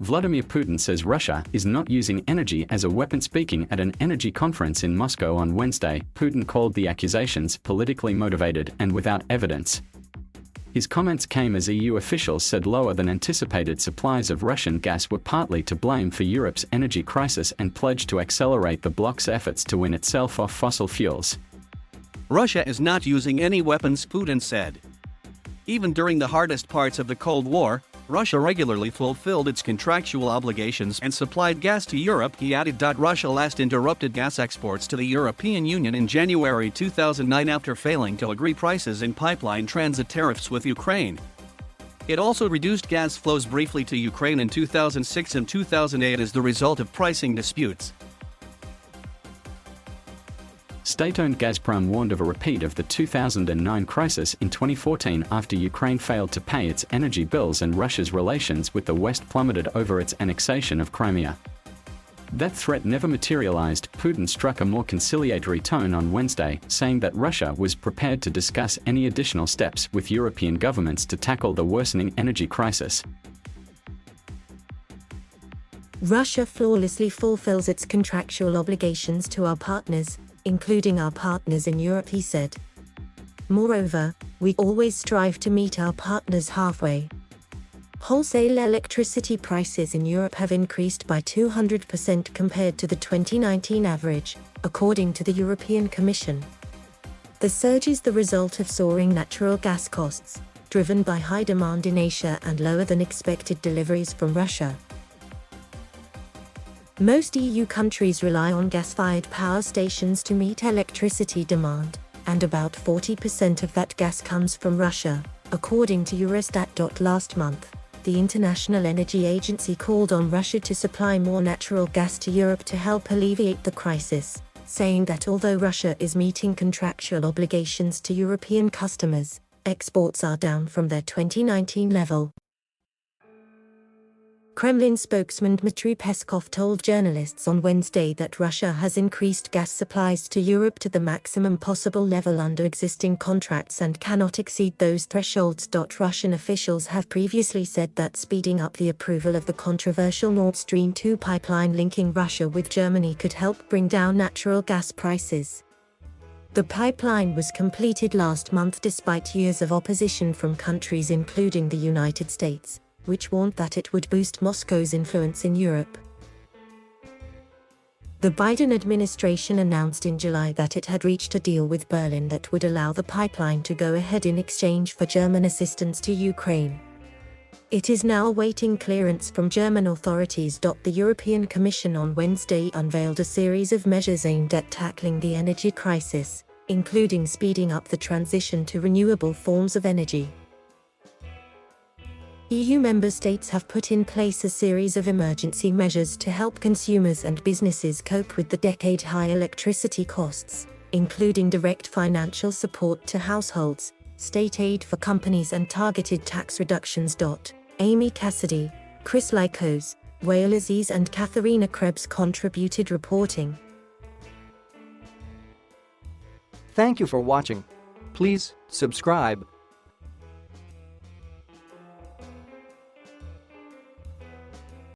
Vladimir Putin says Russia is not using energy as a weapon. Speaking at an energy conference in Moscow on Wednesday, Putin called the accusations politically motivated and without evidence. His comments came as EU officials said lower than anticipated supplies of Russian gas were partly to blame for Europe's energy crisis and pledged to accelerate the bloc's efforts to wean itself off fossil fuels. Russia is not using any weapons, Putin said. Even during the hardest parts of the Cold War, Russia regularly fulfilled its contractual obligations and supplied gas to Europe, he added. Russia last interrupted gas exports to the European Union in January 2009 after failing to agree prices in pipeline transit tariffs with Ukraine. It also reduced gas flows briefly to Ukraine in 2006 and 2008 as the result of pricing disputes. State-owned Gazprom warned of a repeat of the 2009 crisis in 2014 after Ukraine failed to pay its energy bills and Russia's relations with the West plummeted over its annexation of Crimea. That threat never materialized. Putin struck a more conciliatory tone on Wednesday, saying that Russia was prepared to discuss any additional steps with European governments to tackle the worsening energy crisis. Russia flawlessly fulfills its contractual obligations to our partners, including our partners in Europe, he said. Moreover, we always strive to meet our partners halfway. Wholesale electricity prices in Europe have increased by 200% compared to the 2019 average, according to the European Commission. The surge is the result of soaring natural gas costs, driven by high demand in Asia and lower than expected deliveries from Russia. Most EU countries rely on gas-fired power stations to meet electricity demand, and about 40% of that gas comes from Russia, according to Eurostat. Last month, the International Energy Agency called on Russia to supply more natural gas to Europe to help alleviate the crisis, saying that although Russia is meeting contractual obligations to European customers, exports are down from their 2019 level. Kremlin spokesman Dmitry Peskov told journalists on Wednesday that Russia has increased gas supplies to Europe to the maximum possible level under existing contracts and cannot exceed those thresholds. Russian officials have previously said that speeding up the approval of the controversial Nord Stream 2 pipeline linking Russia with Germany could help bring down natural gas prices. The pipeline was completed last month despite years of opposition from countries including the United States, which warned that it would boost Moscow's influence in Europe. The Biden administration announced in July that it had reached a deal with Berlin that would allow the pipeline to go ahead in exchange for German assistance to Ukraine. It is now awaiting clearance from German authorities. The European Commission on Wednesday unveiled a series of measures aimed at tackling the energy crisis, including speeding up the transition to renewable forms of energy. EU member states have put in place a series of emergency measures to help consumers and businesses cope with the decade-high electricity costs, including direct financial support to households, state aid for companies and targeted tax reductions. Amy Cassidy, Chris Lykos, Wael Aziz and Katharina Krebs contributed reporting. Thank you for watching. Please subscribe.